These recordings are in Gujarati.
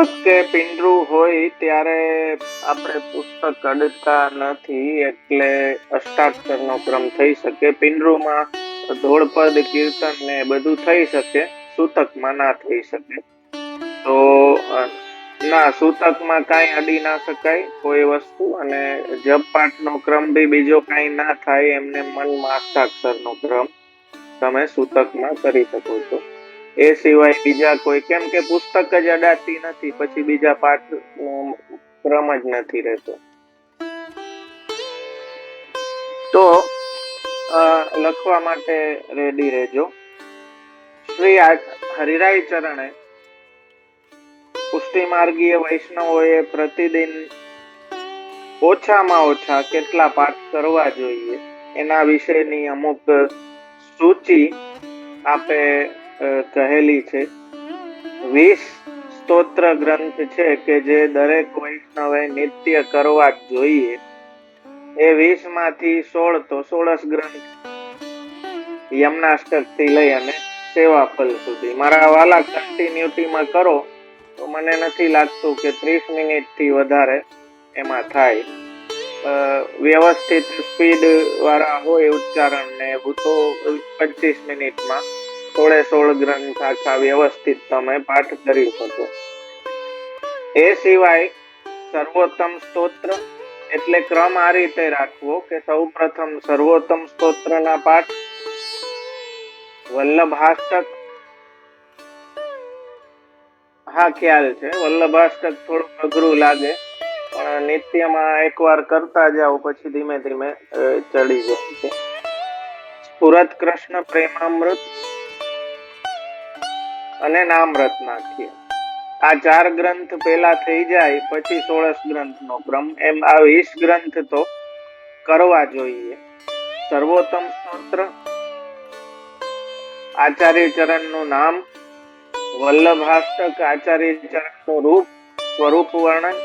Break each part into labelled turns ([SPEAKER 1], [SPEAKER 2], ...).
[SPEAKER 1] પુસ્તક કે પિંડરું હોય ત્યારે આપણે પુસ્તક અડતા નથી, એટલે અષ્ટાક્ષરનો ક્રમ થઈ શકે. પિંડરુમાં ધોળપદ, કીર્તન ને બધું થઈ શકે, સૂતકમાં ના થઈ શકે. તો ના, સૂતકમાં કાંઈ અડી ના શકાય કોઈ વસ્તુ, અને જપ પાઠનો ક્રમ બી બીજો કાંઈ ના થાય. એમને મનમાં અષ્ટાક્ષરનો ક્રમ તમે સૂતકમાં કરી શકો છો. એ સિવાય બીજા કોઈ, કેમ કે પુસ્તક જ અડાતી નથી, પછી બીજા પાઠ નો ક્રમ જ નથી રહેતો. તો લખવા માટે રેડી રહેજો. શ્રી હરિરાય ચરણે પુષ્ટિ માર્ગીય વૈષ્ણવોએ પ્રતિદિન ઓછામાં ઓછા કેટલા પાઠ કરવા જોઈએ એના વિશેની અમુક સૂચિ આપે કહેલી છે. 20 સ્તોત્ર ગ્રંથ છે કે જે દરેક વૈષ્ણવે નિત્ય કરવા જ જોઈએ. એ 20 માંથી 16 તો 16 ગ્રંથ યમનાષ્ટક થી લઈ અને સેવાફલ સુધી. મારા વાલા, કન્ટિન્યુટીમાં કરો તો મને નથી લાગતું કે 30 મિનિટ થી વધારે એમાં થાય. વ્યવસ્થિત સ્પીડ વાળા હોય ઉચ્ચારણ ને એવું તો 25 મિનિટમાં 16 ગ્રંથ આખા વ્યવસ્થિત તમે પાઠ કરી શકો. એ સિવાય સર્વોત્તમ સ્તોત્ર, એટલે ક્રમ આ રીતે રાખવો કે સૌ પ્રથમ સર્વોત્તમ સ્તોત્રના પાઠ, વલ્લભાષ્ટક. હા, ખ્યાલ છે, વલ્લભાષ્ટક થોડું અઘરું લાગે, પણ નિત્યમાં એકવાર કરતા જાઓ પછી ધીમે ધીમે ચડી જાય છે. સ્ફુરત કૃષ્ણ પ્રેમામૃત અને નામરત નાખીએ. આ 4 ગ્રંથ પેલા થઈ જાય પછી 16 ગ્રંથનો ક્રમ. એમ આ 20 ગ્રંથ તો કરવા જોઈએ. સર્વોત્તમ સ્તોત્ર, આચાર્ય ચરણનું નામ, વલ્લભાષ્ટક, આચાર્ય ચરણનું રૂપ, સ્વરૂપ વર્ણન,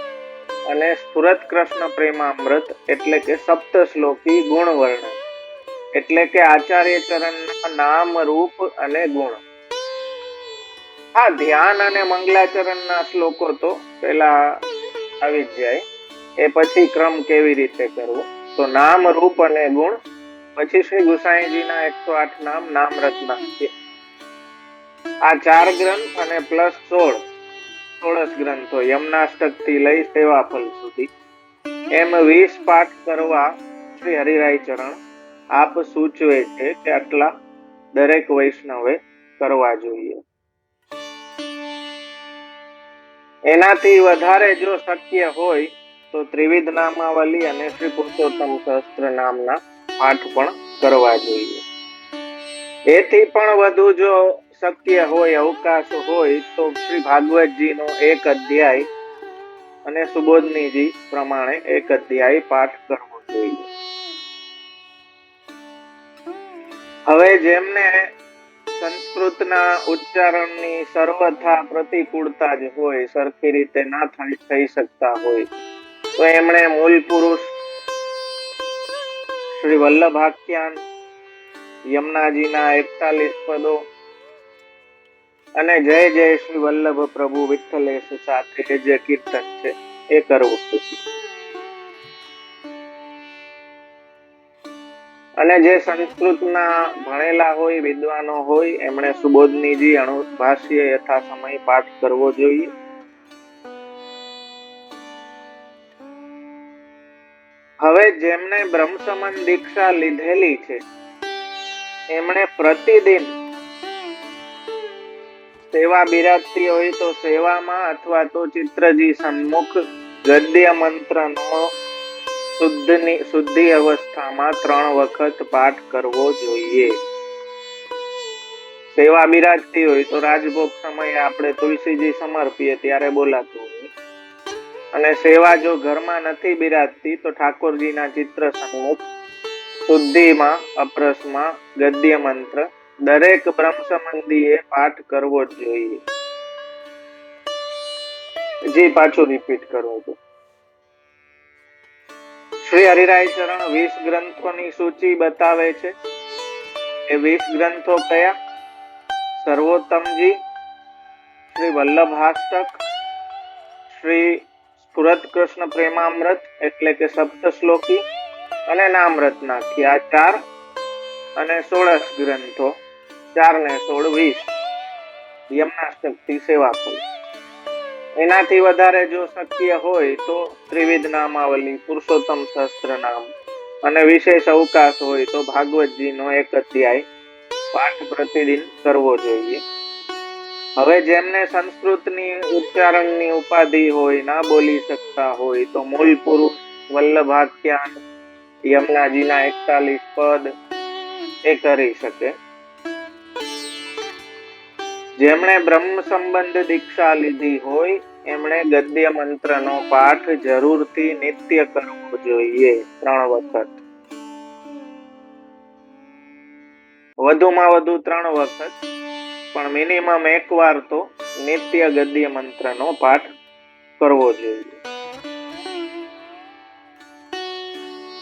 [SPEAKER 1] અને સ્ફુરત કૃષ્ણ પ્રેમામૃત એટલે કે સપ્ત શ્લોકી ગુણ વર્ણન, એટલે કે આચાર્ય ચરણના નામ, રૂપ અને ગુણ. હા, ધ્યાન અને મંગલાચરણના શ્લોકો તો પેલા આવી જ જાય. એ પછી ક્રમ કેવી રીતે કરવો, તો નામ, રૂપ અને ગુણ, પછી શ્રી ગુસાઈજીના 108 નામ, નામરત નાખીએ. આ 4 ગ્રંથ અને પ્લસ 16 ગ્રંથો યમનાષ્ટક થી લઈ સેવાફલ સુધી, એમ 20 પાઠ કરવા શ્રી હરિરાય ચરણ આપ સૂચવે છે કે આટલા દરેક વૈષ્ણવે કરવા જોઈએ. એનાથી વધારે જો શક્ય હોય તો ત્રિવિધ નામાવલી અને શ્રી પુરુષોત્તમ સહસ્ત્ર નામના પાઠ પણ કરવા જોઈએ. એથી પણ વધુ જો શક્ય હોય, અવકાશ હોય, તો શ્રી ભાગવતજીનો 1 અધ્યાય અને સુબોધનીજી પ્રમાણે 1 અધ્યાય પાઠ કરવો જોઈએ. હવે જેમને સંસ્કૃતના ઉચ્ચારણની સર્વથા પ્રતિકૂળતા જ હોય, સરખી રીતે ના થઈ શકતા હોય, તો એમણે મૂળ પુરુષ શ્રી વલ્લભાખ્યાન, યમુનાજીના 41 પદો અને જય જય શ્રી વલ્લભ પ્રભુ વિઠ્ઠલેશ સાથે જે કીર્તન છે એ કરવું. અને જે સંસ્કૃતના ભણેલા હોય, વિદ્વાનો હોય, એમણે સુબોધનીજી અણુભાષ્ય યથા સમય પાઠ કરવો જોઈએ. હવે જેમને બ્રહ્મસમન દીક્ષા લીધેલી છે એમણે પ્રતિદિન સેવા બિરાજતી હોય તો સેવામાં, અથવા તો ચિત્રજી સન્મુખ ગદ્ય મંત્રનો શુદ્ધિ અવસ્થામાં 3 વખત પાઠ કરવો જોઈએ. સેવા બિરાજતી હોય તો રાજભોગ સમયે આપણે તુલસીજી સમર્પીએ ત્યારે બોલાતું હોય, અને સેવા જો ઘરમાં નથી બિરાજતી તો ઠાકોરજીના ચિત્ર સન્મુખ શુદ્ધિમાં, અપરસમાં ગદ્ય મંત્ર દરેક બ્રહ્મસંબંધીએ પાઠ કરવો જ જોઈએ. જી પાછું રિપીટ કરવું તો શ્રી હરિરાય ચરણ 20 ગ્રંથોની સૂચિ બતાવે છે. એ 20 ગ્રંથો કયા? સર્વોત્તમજી, શ્રી વલ્લભાષ્ટક, શ્રી સ્ફુરત કૃષ્ણ પ્રેમામૃત એટલે કે સપ્તશ્લોકી અને નામરત્નાખી આ 4 અને 16 ગ્રંથો 4 ને 16 20 યમનાષ્ટકથી સેવાફળ. એનાથી વધારે જો શક્ય હોય તો ત્રિવિધ નામાવલી, પુરુષોત્તમ સહસ્ત્ર નામ અને વિશેષ અવકાશ હોય તો ભાગવતજીનો 1 અધ્યાય પાઠ પ્રતિદિન કરવો જોઈએ. હવે જેમને સંસ્કૃતની ઉચ્ચારણની ઉપાધિ હોય, ના બોલી શકતા હોય તો મૂળ પુરુષ, વલ્લભાખ્યાન, યમુનાજીના 41 પદ એ કરી શકે. જેમણે બ્રહ્મ સંબંધ દીક્ષા લીધી હોય એમણે ગદ્ય મંત્રનો પાઠ જરૂરથી નિત્ય કરવો જોઈએ 3 વખત. વધુમાં વધુ 3 વખત, પણ મિનિમમ 1 વાર તો નિત્ય ગદ્ય મંત્રનો પાઠ કરવો જોઈએ.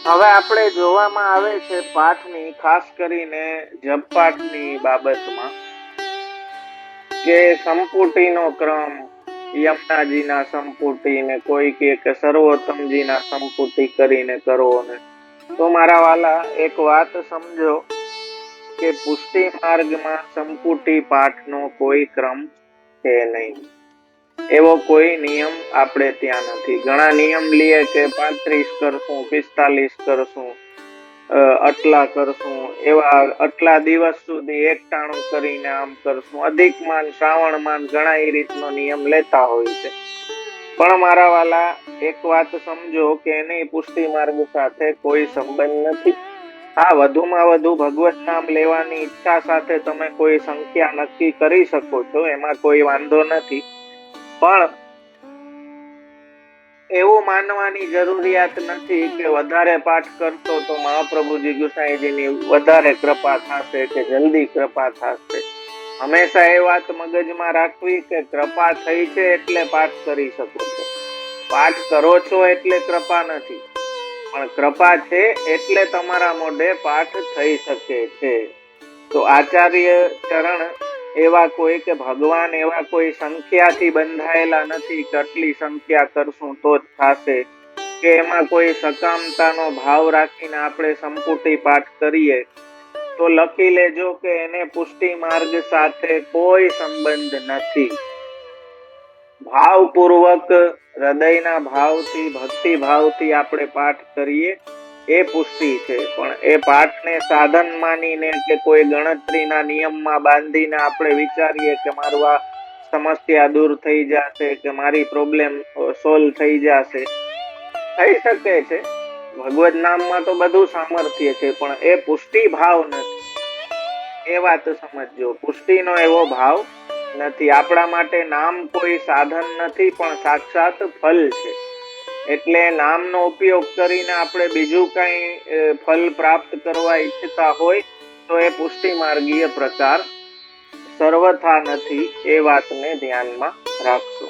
[SPEAKER 1] હવે આપણે જોવામાં આવે છે પાઠની, ખાસ કરીને જપ પાઠની બાબતમાં, કે સંપુટીનો ક્રમ, યમુનાજીના સંપુટી ને કોઈ કે સર્વોત્તમજીના સંપુટી કરીને કરો ને. તો મારા વાલા એક વાત સમજો કે પુષ્ટિ માર્ગમાં સંપુટી પાઠનો કોઈ ક્રમ છે નહીં. એવો કોઈ નિયમ આપણે ત્યાં નથી. ઘણા નિયમ લઈએ કે 35 કરશું, 45 કરશું, આટલા કરશું, એવા આટલા દિવસ સુધી એકટાણું કરીને આમ કરશું, અધિક માન, શ્રાવણ માન, ઘણા એ રીતનો નિયમ લેતા હોય છે. પણ મારા વાલા એક વાત સમજો કે એની પુષ્ટિ માર્ગ સાથે કોઈ સંબંધ નથી. હા, વધુમાં વધુ ભગવત નામ લેવાની ઈચ્છા સાથે તમે કોઈ સંખ્યા નક્કી કરી શકો છો, એમાં કોઈ વાંધો નથી. પણ એવું માનવાની જરૂરિયાત નથી કે વધારે પાઠ કરશો તો મહાપ્રભુજી ગુસાઈજીની વધારે કૃપા થશે કે જલ્દી કૃપા થશે. હંમેશા એ વાત મગજમાં રાખવી કે કૃપા થઈ છે એટલે પાઠ કરી શકો છો. પાઠ કરો છો એટલે કૃપા નથી, પણ કૃપા છે એટલે તમારા મોઢે પાઠ થઈ શકે છે. તો આચાર્ય ચરણ એવા કોઈ કે ભગવાન એવા કોઈ સંખ્યાથી બંધાયેલા નથી કે આટલી સંખ્યા કરશું તો જ થશે, કે એમાં કોઈ સકામતાનો ભાવ રાખીને આપણે સંપુટી પાઠ કરીએ તો લખી લેજો કે એને પુષ્ટિ માર્ગ સાથે કોઈ સંબંધ નથી. ભાવપૂર્વક, હૃદયના ભાવથી, ભક્તિ ભાવથી આપણે પાઠ કરીએ એ પુષ્ટિ છે. પણ એ પાઠને સાધન માનીને કે કોઈ ગણતરીના નિયમમાં બાંધીને આપણે વિચારીએ કે મારું આ સમસ્યા દૂર થઈ જશે, કે મારી પ્રોબ્લેમ સોલ્વ થઈ જશે, થઈ શકે છે. ભગવત નામમાં તો બધું સામર્થ્ય છે, પણ એ પુષ્ટિ ભાવ નથી. એ વાત સમજજો, પુષ્ટિનો એવો ભાવ નથી. આપણા માટે નામ કોઈ સાધન નથી, પણ સાક્ષાત ફલ છે. એટલે નામનો ઉપયોગ કરીને આપણે બીજું કઈ ફલ પ્રાપ્ત કરવા ઈચ્છતા હોય તો એ પુષ્ટિ માર્ગીય પ્રકાર સર્વથા નથી. એ વાતને ધ્યાનમાં રાખશો.